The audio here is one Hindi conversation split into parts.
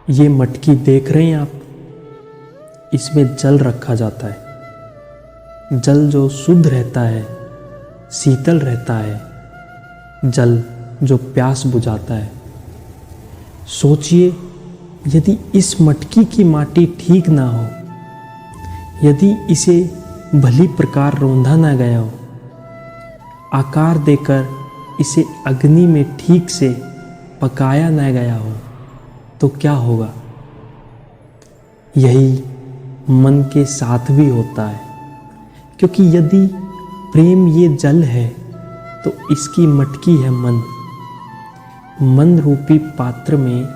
ये मटकी देख रहे हैं आप, इसमें जल रखा जाता है। जल जो शुद्ध रहता है, शीतल रहता है, जल जो प्यास बुझाता है। सोचिए, यदि इस मटकी की माटी ठीक ना हो, यदि इसे भली प्रकार रौंदा ना गया हो, आकार देकर इसे अग्नि में ठीक से पकाया ना गया हो, तो क्या होगा? यही मन के साथ भी होता है, क्योंकि यदि प्रेम ये जल है तो इसकी मटकी है मन। मन रूपी पात्र में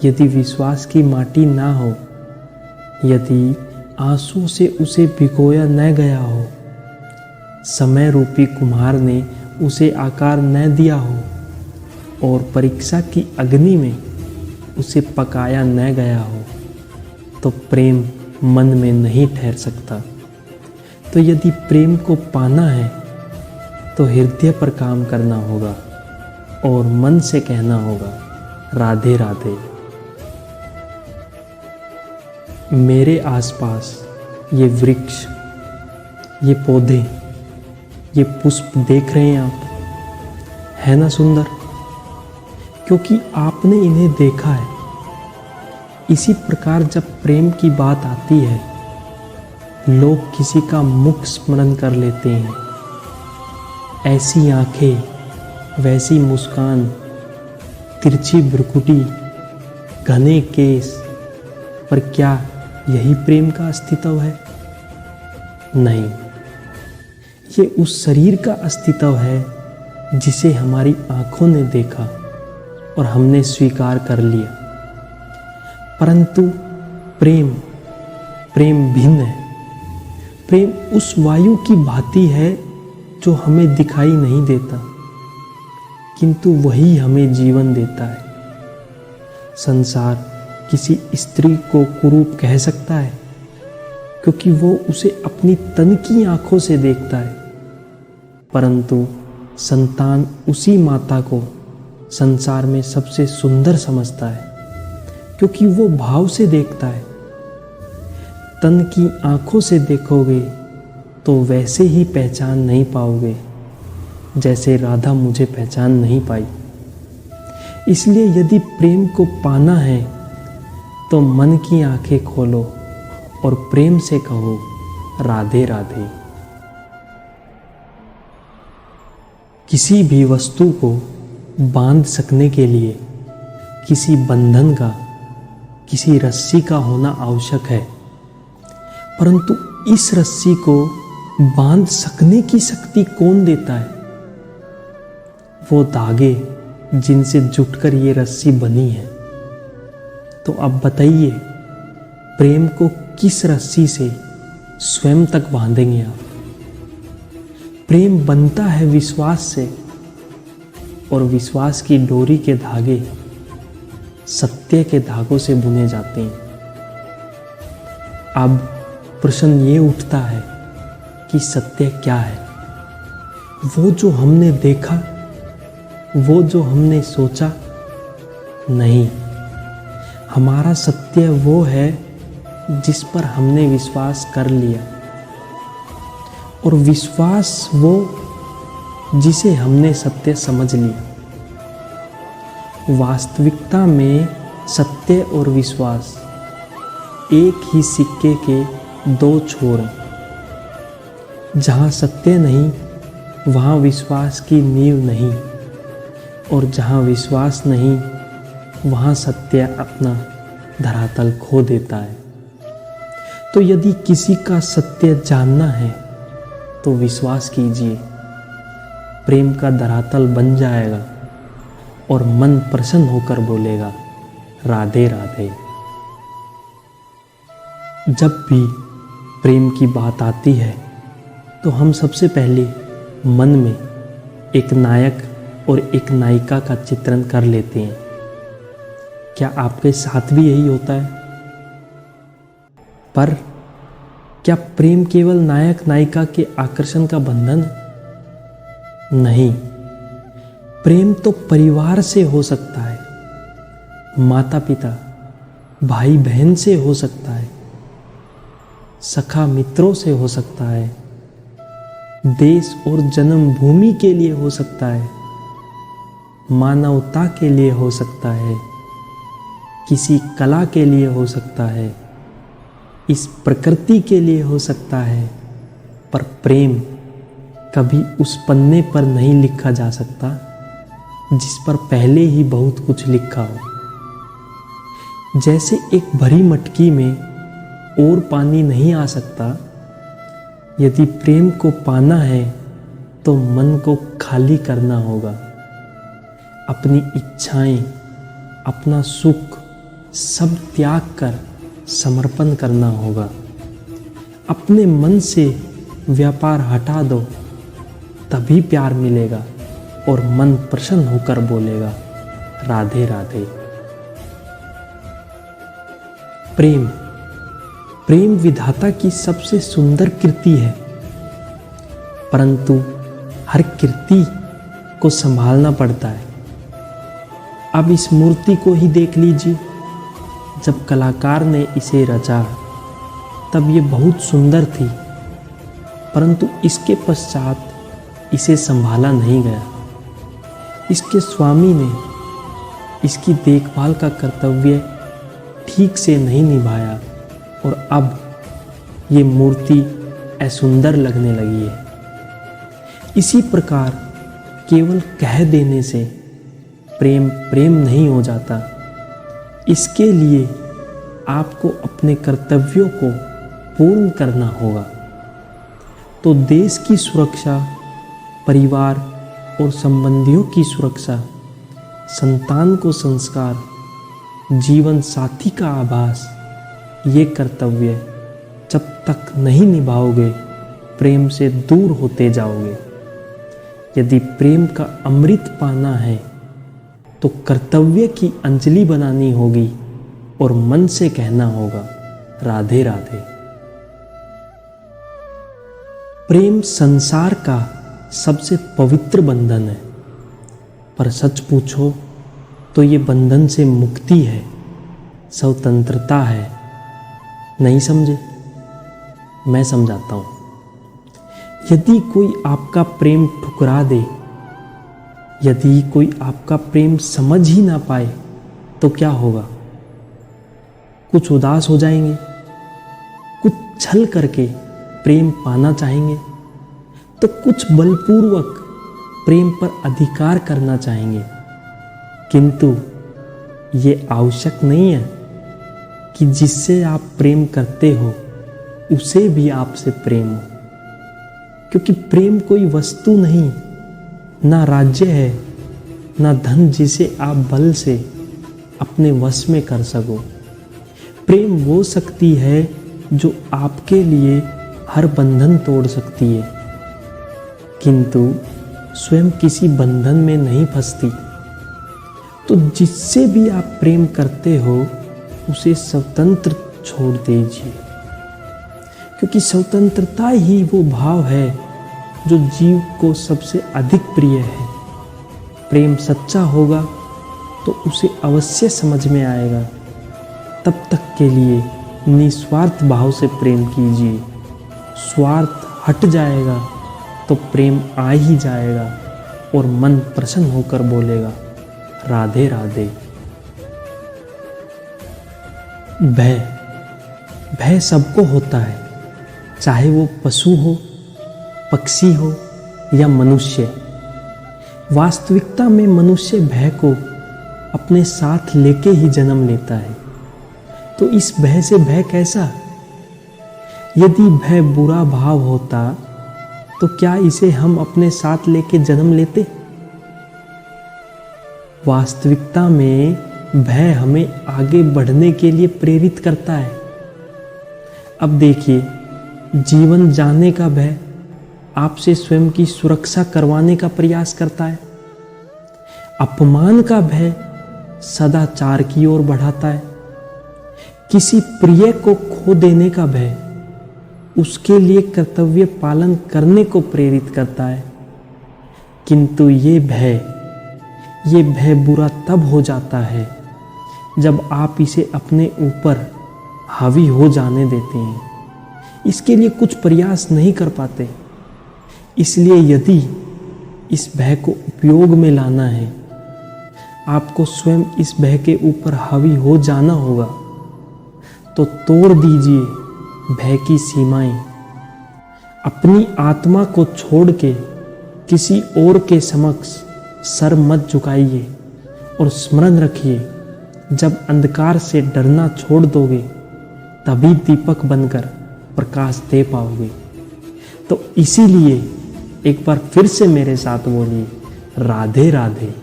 यदि विश्वास की माटी ना हो, यदि आंसू से उसे भिगोया न गया हो, समय रूपी कुम्हार ने उसे आकार न दिया हो और परीक्षा की अग्नि में उसे पकाया न गया हो, तो प्रेम मन में नहीं ठहर सकता। तो यदि प्रेम को पाना है तो हृदय पर काम करना होगा और मन से कहना होगा, राधे राधे। मेरे आसपास ये वृक्ष, ये पौधे, ये पुष्प देख रहे हैं आप, है ना सुंदर? क्योंकि आपने इन्हें देखा है। इसी प्रकार जब प्रेम की बात आती है, लोग किसी का मुख स्मरण कर लेते हैं। ऐसी आंखें, वैसी मुस्कान, तिरछी भ्रुकुटी, घने केस, पर क्या यही प्रेम का अस्तित्व है? नहीं, ये उस शरीर का अस्तित्व है जिसे हमारी आंखों ने देखा और हमने स्वीकार कर लिया। परंतु प्रेम भिन्न है। प्रेम उस वायु की भांति है जो हमें दिखाई नहीं देता, किंतु वही हमें जीवन देता है। संसार किसी स्त्री को कुरूप कह सकता है, क्योंकि वो उसे अपनी तन की आंखों से देखता है, परंतु संतान उसी माता को संसार में सबसे सुंदर समझता है, क्योंकि वो भाव से देखता है। तन की आंखों से देखोगे तो वैसे ही पहचान नहीं पाओगे जैसे राधा मुझे पहचान नहीं पाई। इसलिए यदि प्रेम को पाना है तो मन की आंखें खोलो और प्रेम से कहो, राधे राधे। किसी भी वस्तु को बांध सकने के लिए किसी बंधन का, किसी रस्सी का होना आवश्यक है, परंतु इस रस्सी को बांध सकने की शक्ति कौन देता है? वो धागे जिनसे जुटकर ये रस्सी बनी है। तो अब बताइए, प्रेम को किस रस्सी से स्वयं तक बांधेंगे आप? प्रेम बनता है विश्वास से, और विश्वास की डोरी के धागे सत्य के धागों से बुने जाते हैं। अब प्रश्न ये उठता है कि सत्य क्या है? वो जो हमने देखा, वो जो हमने सोचा? नहीं, हमारा सत्य वो है जिस पर हमने विश्वास कर लिया, और विश्वास वो जिसे हमने सत्य समझ लिया। वास्तविकता में सत्य और विश्वास एक ही सिक्के के दो छोर हैं। जहाँ सत्य नहीं, वहाँ विश्वास की नींव नहीं, और जहाँ विश्वास नहीं, वहाँ सत्य अपना धरातल खो देता है। तो यदि किसी का सत्य जानना है तो विश्वास कीजिए, प्रेम का धरातल बन जाएगा और मन प्रसन्न होकर बोलेगा, राधे राधे। जब भी प्रेम की बात आती है तो हम सबसे पहले मन में एक नायक और एक नायिका का चित्रण कर लेते हैं। क्या आपके साथ भी यही होता है? पर क्या प्रेम केवल नायक नायिका के आकर्षण का बंधन? नहीं, प्रेम तो परिवार से हो सकता है। माता पिता, भाई बहन से हो सकता है, सखा मित्रों से हो सकता है, देश और जन्मभूमि के लिए हो सकता है, मानवता के लिए हो सकता है, किसी कला के लिए हो सकता है, इस प्रकृति के लिए हो सकता है, पर प्रेम कभी उस पन्ने पर नहीं लिखा जा सकता जिस पर पहले ही बहुत कुछ लिखा हो। जैसे एक भरी मटकी में और पानी नहीं आ सकता, यदि प्रेम को पाना है तो मन को खाली करना होगा। अपनी इच्छाएं, अपना सुख सब त्याग कर समर्पण करना होगा। अपने मन से व्यापार हटा दो, तभी प्यार मिलेगा और मन प्रसन्न होकर बोलेगा राधे राधे। प्रेम प्रेम विधाता की सबसे सुंदर कृति है, परंतु हर कृति को संभालना पड़ता है। अब इस मूर्ति को ही देख लीजिए, जब कलाकार ने इसे रचा तब ये बहुत सुंदर थी, परंतु इसके पश्चात इसे संभाला नहीं गया। इसके स्वामी ने इसकी देखभाल का कर्तव्य ठीक से नहीं निभाया और अब ये मूर्ति असुंदर लगने लगी है। इसी प्रकार केवल कह देने से प्रेम प्रेम नहीं हो जाता। इसके लिए आपको अपने कर्तव्यों को पूर्ण करना होगा। तो देश की सुरक्षा, परिवार और संबंधियों की सुरक्षा, संतान को संस्कार, जीवन साथी का आभास, ये कर्तव्य जब तक नहीं निभाओगे प्रेम से दूर होते जाओगे। यदि प्रेम का अमृत पाना है तो कर्तव्य की अंजलि बनानी होगी और मन से कहना होगा राधे राधे। प्रेम संसार का सबसे पवित्र बंधन है, पर सच पूछो तो ये बंधन से मुक्ति है, स्वतंत्रता है। नहीं समझे? मैं समझाता हूँ। यदि कोई आपका प्रेम ठुकरा दे, यदि कोई आपका प्रेम समझ ही ना पाए तो क्या होगा? कुछ उदास हो जाएंगे, कुछ छल करके प्रेम पाना चाहेंगे, तो कुछ बलपूर्वक प्रेम पर अधिकार करना चाहेंगे। किंतु ये आवश्यक नहीं है कि जिससे आप प्रेम करते हो उसे भी आपसे प्रेम हो, क्योंकि प्रेम कोई वस्तु नहीं, ना राज्य है, ना धन जिसे आप बल से अपने वश में कर सको। प्रेम वो शक्ति है जो आपके लिए हर बंधन तोड़ सकती है, किंतु स्वयं किसी बंधन में नहीं फंसती। तो जिससे भी आप प्रेम करते हो उसे स्वतंत्र छोड़ दीजिए, क्योंकि स्वतंत्रता ही वो भाव है जो जीव को सबसे अधिक प्रिय है। प्रेम सच्चा होगा तो उसे अवश्य समझ में आएगा। तब तक के लिए निस्वार्थ भाव से प्रेम कीजिए। स्वार्थ हट जाएगा तो प्रेम आ ही जाएगा और मन प्रसन्न होकर बोलेगा राधे राधे। भय भय सबको होता है, चाहे वो पशु हो, पक्षी हो या मनुष्य। वास्तविकता में मनुष्य भय को अपने साथ लेके ही जन्म लेता है। तो इस भय से भय कैसा? यदि भय बुरा भाव होता तो क्या इसे हम अपने साथ लेके जन्म लेते? वास्तविकता में भय हमें आगे बढ़ने के लिए प्रेरित करता है। अब देखिए, जीवन जाने का भय आपसे स्वयं की सुरक्षा करवाने का प्रयास करता है। अपमान का भय सदाचार की ओर बढ़ाता है। किसी प्रिय को खो देने का भय उसके लिए कर्तव्य पालन करने को प्रेरित करता है। किंतु ये भय बुरा तब हो जाता है जब आप इसे अपने ऊपर हावी हो जाने देते हैं, इसके लिए कुछ प्रयास नहीं कर पाते। इसलिए यदि इस भय को उपयोग में लाना है, आपको स्वयं इस भय के ऊपर हावी हो जाना होगा। तो तोड़ दीजिए भय की सीमाएं। अपनी आत्मा को छोड़ के किसी और के समक्ष सर मत झुकाइए और स्मरण रखिए, जब अंधकार से डरना छोड़ दोगे तभी दीपक बनकर प्रकाश दे पाओगे। तो इसीलिए एक बार फिर से मेरे साथ बोलिए, राधे राधे।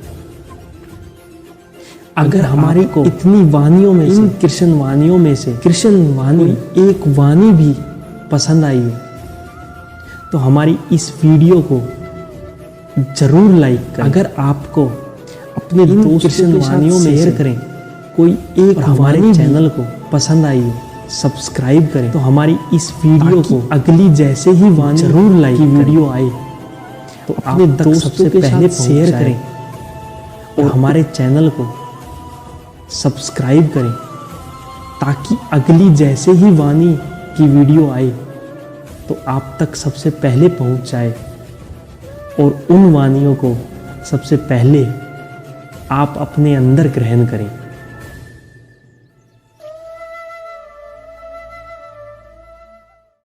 अगर हमारी को इतनी वानियों में से, कृष्ण वानियों में से कृष्ण वाणी एक वाणी भी पसंद आई हो तो हमारी इस वीडियो को जरूर लाइक करें। अगर आपको अपने दोस्तों के साथ शेयर करें, कोई एक हमारे चैनल को पसंद आई हो, सब्सक्राइब करें। तो हमारी इस वीडियो को अगली जैसे ही वाणी जरूर लाइक की वीडियो आए तो अपने दोस्तों के साथ शेयर करें और हमारे चैनल को सब्सक्राइब करें, ताकि अगली जैसे ही वाणी की वीडियो आए तो आप तक सबसे पहले पहुंच जाए और उन वाणियों को सबसे पहले आप अपने अंदर ग्रहण करें।